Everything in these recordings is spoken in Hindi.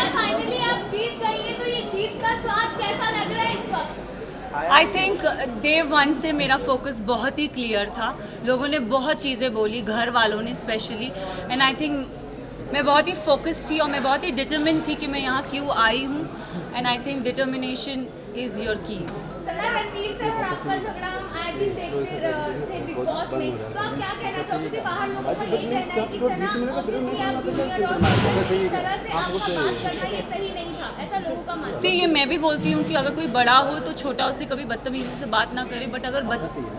फाइनली आप जीत गई हैं, तो ये जीत का स्वाद कैसा लग रहा है इस वक्त? आई थिंक डे वन से मेरा फोकस बहुत ही क्लियर था। लोगों ने बहुत चीज़ें बोली, घर वालों ने स्पेशली, एंड आई थिंक मैं बहुत ही फोकस थी और मैं बहुत ही डिटर्मिन थी कि मैं यहाँ क्यों आई हूँ, and I think determination is your की। सना, रणवीर से और आपका झगड़ा हम आए दिन देखते थे बिग बॉस में, तो आप क्या कहना चाहोगे? कि बाहर लोगों का यही कहना है कि सना ऑब्वियसली आप जूनियर और इस तरह से आपका बात करना ये सही नहीं था, ऐसा लोगों का मानना है। सी, ये मैं भी बोलती हूँ कि अगर कोई बड़ा हो तो छोटा उससे कभी बदतमीजी से बात ना करे, बट अगर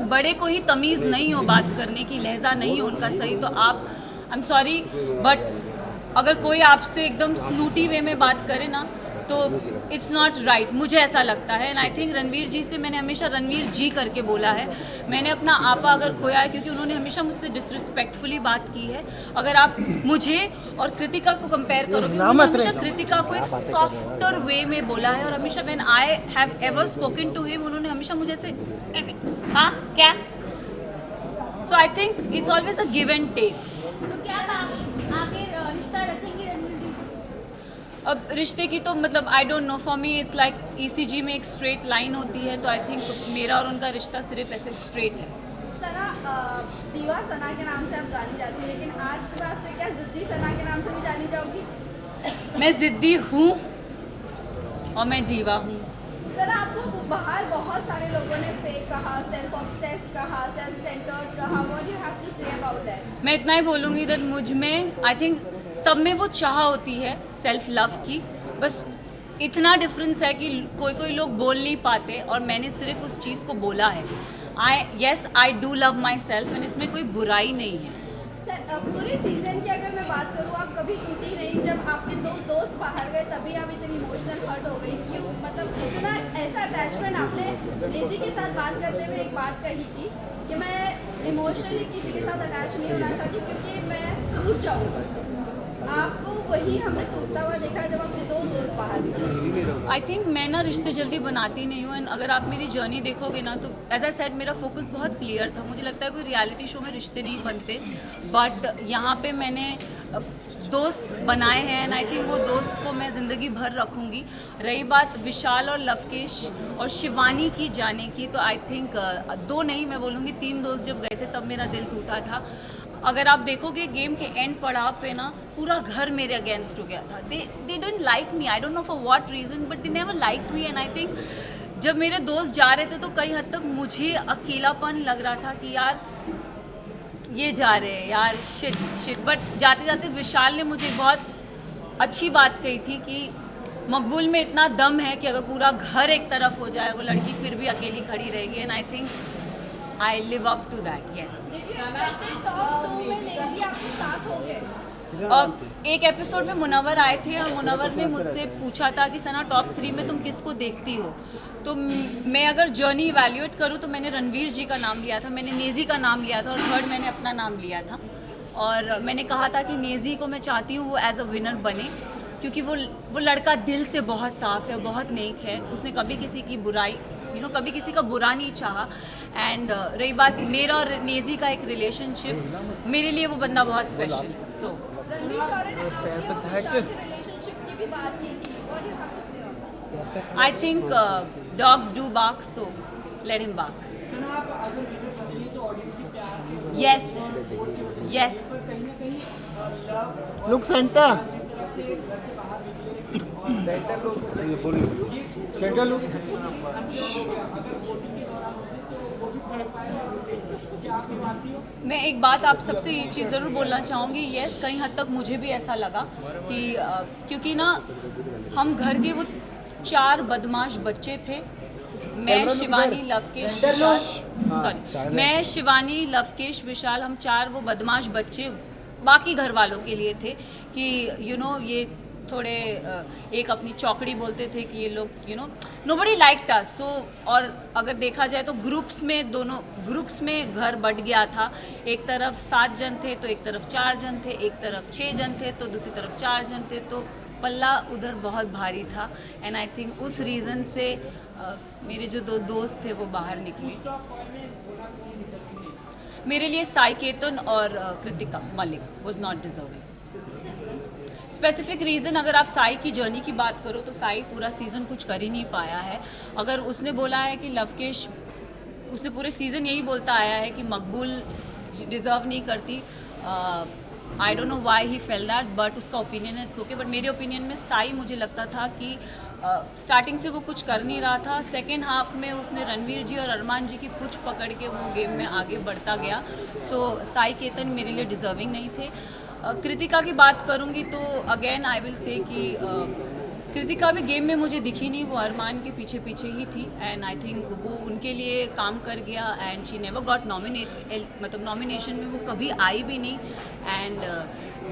बड़े को ही तमीज़ नहीं हो बात करने की, लहजा नहीं हो उनका सही, तो आप, आई एम सॉरी बट अगर कोई आपसे एकदम स्नूटी वे में बात करे ना तो इट्स नॉट राइट, मुझे ऐसा लगता है। एंड आई थिंक रणवीर जी से मैंने हमेशा रणवीर जी करके बोला है। मैंने अपना आपा अगर खोया है क्योंकि उन्होंने हमेशा मुझसे डिसरिस्पेक्टफुली बात की है। अगर आप मुझे और कृतिका को कंपेयर करोगे, उन्होंने हमेशा कृतिका को एक सॉफ्टर वे में बोला है, और हमेशा when I have ever spoken to him, उन्होंने हमेशा मुझे ऐसे हाँ क्या, so I think it's always a give and take. तो क्या आप आगे रिश्ता रखेंगे रणवीर जी से? अब रिश्ते की तो मतलब आई don't no, for me it's like ECG में एक स्ट्रेट लाइन होती है, तो आई थिंक मेरा और उनका रिश्ता सिर्फ ऐसे स्ट्रेट है। सना, दीवा सना के नाम से आप जानी जाती है, लेकिन आज के बाद से क्या जिद्दी सना के नाम से भी जानी जाओगी? मैं जिद्दी हूँ और मैं दीवा हूँ। सना, आपको बाहर बहुत सारे लोगों ने फेक कहा, सेल्फ ऑब्सेस्ड कहा, सेल्फ सेंटर्ड कहा, what you have to say about that? मैं इतना ही बोलूँगी दैट मुझ में, आई थिंक सब में वो चाह होती है सेल्फ लव की, बस इतना डिफरेंस है कि कोई कोई लोग बोल नहीं पाते और मैंने सिर्फ उस चीज़ को बोला है। I do love my self, and इसमें कोई बुराई नहीं है। सर, पूरे सीजन की अगर मैं बात करूँ, आप कभी टूटी नहीं। जब आपके दो दोस्त बाहर गए तभी आप इतनी इमोशनल हर्ट हो गई, क्यों? मतलब इतना ऐसा अटैचमेंट आपने लेजी के साथ बात करते हुए एक बात कही थी कि मैं इमोशनली किसी के साथ अटैच नहीं होना चाहती क्योंकि मैं टूट जाऊँगा। आपको वही हमने टूटता हुआ देखा जब अपने दो दोस्त बाहर गए। आई थिंक मैं ना रिश्ते जल्दी बनाती नहीं हूँ, एंड अगर आप मेरी जर्नी देखोगे ना तो एज आई सेड मेरा फोकस बहुत क्लियर था। मुझे लगता है कोई रियलिटी शो में रिश्ते नहीं बनते, बट यहाँ पे मैंने दोस्त बनाए हैं, एंड आई थिंक वो दोस्त को मैं ज़िंदगी भर रखूँगी। रही बात विशाल और लवकेश और शिवानी की जाने की, तो आई थिंक दो नहीं, मैं बोलूँगी 3 दोस्त जब गए थे तब मेरा दिल टूटा था। अगर आप देखोगे गेम के एंड पड़ाव पे ना पूरा घर मेरे अगेंस्ट हो गया था। They don't like me, I don't know for what reason, but they never like me. And I think जब मेरे दोस्त जा रहे थे तो कई हद तक मुझे अकेलापन लग रहा था कि यार ये जा रहे हैं यार, शिट। बट जाते जाते विशाल ने मुझे बहुत अच्छी बात कही थी कि मकबूल में इतना दम है कि अगर पूरा घर एक तरफ हो जाए वो लड़की फिर भी अकेली खड़ी रहेगी। And I think I live up to that, yes. एक एपिसोड में मुनव्वर आए थे और मुनव्वर ने मुझसे पूछा था कि सना टॉप 3 में तुम किसको देखती हो, तो मैं अगर जर्नी इवैल्यूएट करूँ तो मैंने रणवीर जी का नाम लिया था, मैंने नेजी का नाम लिया था, और थर्ड मैंने अपना नाम लिया था। और मैंने कहा था कि नेजी को मैं चाहती हूँ वो एज अ विनर बने, क्योंकि वो लड़का दिल से बहुत साफ़ है, बहुत नेक है, उसने कभी किसी की बुराई कभी किसी का बुरा नहीं चाहा। एंड रही बात मेरा और नेजी का एक रिलेशनशिप, मेरे लिए वो बंदा बहुत स्पेशल है। So I think dogs do bark, so let him bark. Yes yes. Look Santa मैं एक बात आप सबसे ये चीज़ ज़रूर बोलना चाहूँगी, यस कहीं हद तक मुझे भी ऐसा लगा कि क्योंकि ना हम घर के वो 4 बदमाश बच्चे थे, मैं शिवानी लवकेश विशाल, सॉरी मैं शिवानी लवकेश विशाल, हम 4 वो बदमाश बच्चे बाकी घर वालों के लिए थे कि ये थोड़े एक अपनी चौकड़ी बोलते थे कि ये लोग नोबडी लाइक्ड अस। सो और अगर देखा जाए तो दोनों ग्रुप्स में घर बढ़ गया था। एक तरफ 7 जन थे तो एक तरफ 4 जन थे, एक तरफ 6 जन थे तो दूसरी तरफ 4 जन थे, तो पल्ला उधर बहुत भारी था। एंड आई थिंक उस रीज़न से मेरे जो 2 दोस्त थे वो बाहर निकले। मेरे लिए साई केतन और Kritika Malik was not deserving. Specific reason अगर आप साई की जर्नी की बात करो तो साई पूरा सीज़न कुछ कर ही नहीं पाया है। अगर उसने बोला है कि लवकेश, उसने पूरे सीज़न यही बोलता आया है कि मकबूल डिज़र्व नहीं करती। आई don't know why he fail that, but उसका ओपिनियन है, इट्स ओके। बट मेरे ओपिनियन में साई, मुझे लगता था कि स्टार्टिंग से वो कुछ कर नहीं रहा था। सेकेंड हाफ में उसने रणवीर जी और अरमान जी की पुछ पकड़ के वो गेम में आगे बढ़ता गया। सो साई केतन मेरे लिए डिज़र्विंग नहीं थे। कृतिका की बात करूंगी तो अगेन आई विल से कि कृतिका भी गेम में मुझे दिखी नहीं, वो अरमान के पीछे पीछे ही थी। एंड आई थिंक वो उनके लिए काम कर गया एंड शी नेवर गॉट मतलब नॉमिनेशन में वो कभी आई भी नहीं। एंड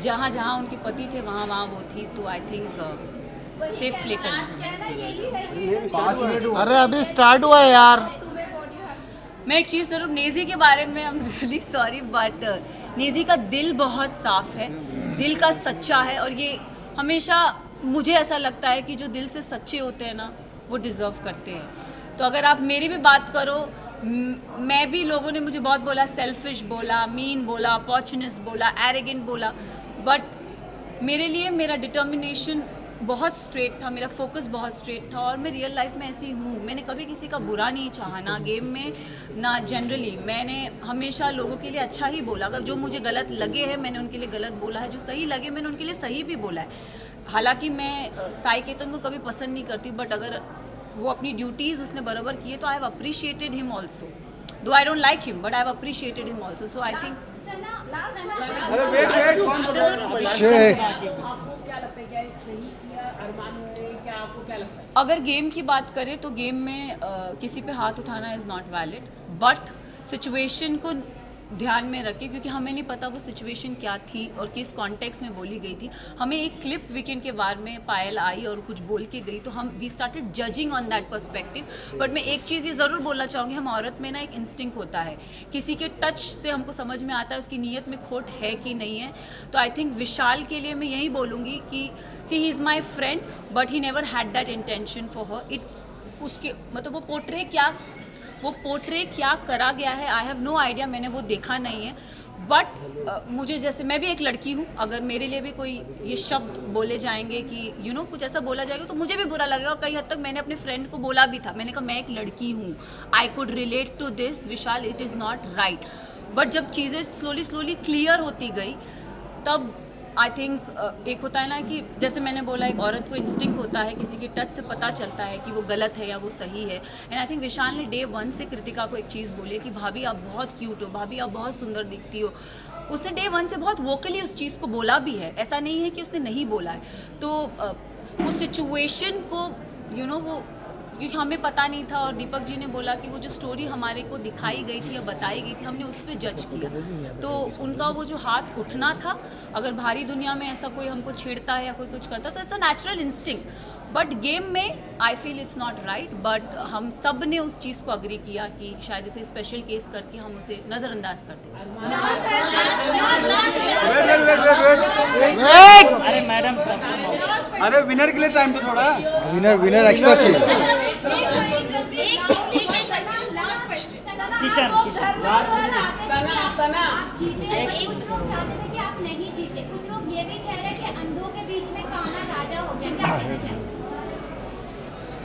जहाँ जहाँ उनके पति थे वहाँ वहाँ वो थी। तो आई थिंक सेफ प्ले करना। अरे अभी स्टार्ट हुआ है यार। मैं एक चीज़ ज़रूर, नेज़ी के बारे में I am really sorry, but नेज़ी का दिल बहुत साफ़ है, दिल का सच्चा है। और ये हमेशा मुझे ऐसा लगता है कि जो दिल से सच्चे होते हैं ना वो डिज़र्व करते हैं। तो अगर आप मेरी भी बात करो, मैं भी, लोगों ने मुझे बहुत बोला, सेल्फिश बोला, मीन बोला, अपॉर्चुनिस्ट बोला, एरोगेंट बोला, बट मेरे लिए मेरा डिटर्मिनेशन बहुत स्ट्रेट था, मेरा फोकस बहुत स्ट्रेट था। और मैं रियल लाइफ में ऐसी हूँ, मैंने कभी किसी का बुरा नहीं चाहा, ना गेम में ना जनरली। मैंने हमेशा लोगों के लिए अच्छा ही बोला। अगर जो मुझे गलत लगे हैं मैंने उनके लिए गलत बोला है, जो सही लगे मैंने उनके लिए सही भी बोला है। हालांकि मैं साई केतन को कभी पसंद नहीं करती, बट अगर वो अपनी ड्यूटीज़ उसने बराबर की है तो I have appreciated him also. Though I don't like him but I have appreciated him also. So I think अगर गेम की बात करें तो गेम में किसी पे हाथ उठाना is not valid, but situation को ध्यान में रखें, क्योंकि हमें नहीं पता वो सिचुएशन क्या थी और किस कॉन्टेक्स्ट में बोली गई थी। हमें एक क्लिप वीकेंड के बाद में पायल आई और कुछ बोल के गई तो हम we started judging on that perspective. But मैं एक चीज़ ये ज़रूर बोलना चाहूँगी, हम औरत में ना एक इंस्टिंक्ट होता है, किसी के टच से हमको समझ में आता है उसकी नीयत में खोट है कि नहीं है। तो आई थिंक विशाल के लिए मैं यही बोलूँगी कि see he is my friend but he never had that intention for her. It उसके मतलब वो पोर्ट्रे क्या करा गया है आई हैव नो आइडिया, मैंने वो देखा नहीं है। बट मुझे, जैसे मैं भी एक लड़की हूँ, अगर मेरे लिए भी कोई ये शब्द बोले जाएंगे कि कुछ ऐसा बोला जाएगा तो मुझे भी बुरा लगेगा। कई हद तक मैंने अपने फ्रेंड को बोला भी था, मैंने कहा मैं एक लड़की हूँ, I could relate to this Vishal, it is not right. But जब चीज़ें स्लोली क्लियर होती गई तब आई थिंक एक होता है ना कि जैसे मैंने बोला, एक औरत को इंस्टिंक्ट होता है, किसी के टच से पता चलता है कि वो गलत है या वो सही है। एंड आई थिंक विशाल ने डे 1 से कृतिका को एक चीज़ बोली कि भाभी आप बहुत क्यूट हो, भाभी आप बहुत सुंदर दिखती हो। उसने डे 1 से बहुत वोकली उस चीज़ को बोला भी है, ऐसा नहीं है कि उसने नहीं बोला है। तो उस सिचुएशन को वो, क्योंकि हमें पता नहीं था, और दीपक जी ने बोला कि वो जो स्टोरी हमारे को दिखाई गई थी या बताई गई थी हमने उस पर जज किया। तो उनका वो जो हाथ उठना था, अगर भारी दुनिया में ऐसा कोई हमको छेड़ता है या कोई कुछ करता तो it's a natural instinct. But game में I feel it's not right. But हम सब ने उस चीज़ को अग्री किया कि शायद इसे स्पेशल केस करके हम उसे नज़रअंदाज कर दें। अरे मैडम, अरे विनर के लिए टाइम तो थोड़ा, विनर एक्स्ट्रा चाहिए। किशन कुछ लोग चाहते थे कि आप नहीं जीते, कुछ लोग ये भी कह रहे हैं कि अंधों के बीच में काना राजा हो गया, क्या कहना चाहिए?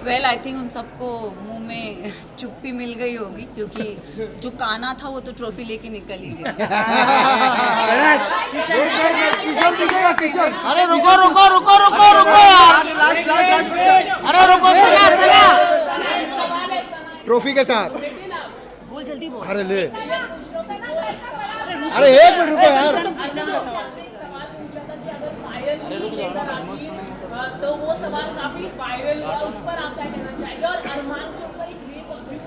वेल आई थिंक उन सबको मुंह में चुप्पी मिल गई होगी, क्योंकि जो काना था वो तो ट्रॉफी लेके निकल ही गया। अरे रुको यार, अरे रुको, सुना ट्रॉफी के साथ बोल, जल्दी बोल। अरे ले, अरे 1 मिनट रुको यार। तो वो सवाल काफी वायरल हुआ, उस पर आप क्या कहना चाहेंगे? और अरमान के ऊपर एक रेप अब्यूज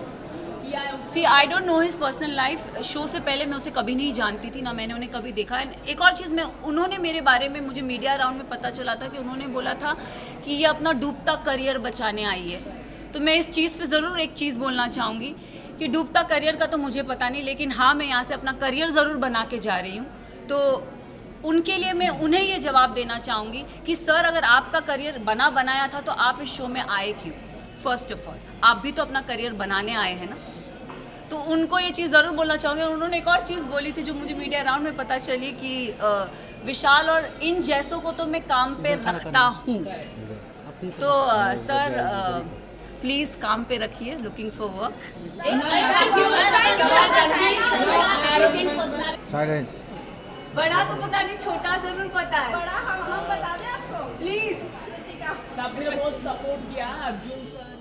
किया है। See I don't know his personal life. Show से पहले मैं उसे कभी नहीं जानती थी, ना मैंने उन्हें कभी देखा। एंड एक और चीज़ में उन्होंने मेरे बारे में, मुझे मीडिया राउंड में पता चला था कि उन्होंने बोला था कि ये अपना डूबता करियर बचाने आई है। तो मैं इस चीज़ पे ज़रूर एक चीज़ बोलना चाहूँगी कि डूबता करियर का तो मुझे पता नहीं, लेकिन हाँ मैं यहाँ से अपना करियर ज़रूर बना के जा रही हूँ। तो उनके लिए मैं उन्हें ये जवाब देना चाहूँगी कि सर अगर आपका करियर बनाया था तो आप इस शो में आए क्यों? फर्स्ट ऑफ ऑल आप भी तो अपना करियर बनाने आए हैं ना। तो उनको ये चीज़ ज़रूर बोलना चाहूँगी। और उन्होंने एक और चीज़ बोली थी जो मुझे मीडिया राउंड में पता चली कि विशाल और इन जैसों को तो मैं काम पे रखता हूँ। तो सर प्लीज़ काम पे रखिए, लुकिंग फॉर वर्क। साइलेंस। बड़ा तो पता नहीं, छोटा ज़रूर पता है। बड़ा हम बता दें आपको प्लीज़। कृतिका सबने बहुत सपोर्ट किया अर्जुन सर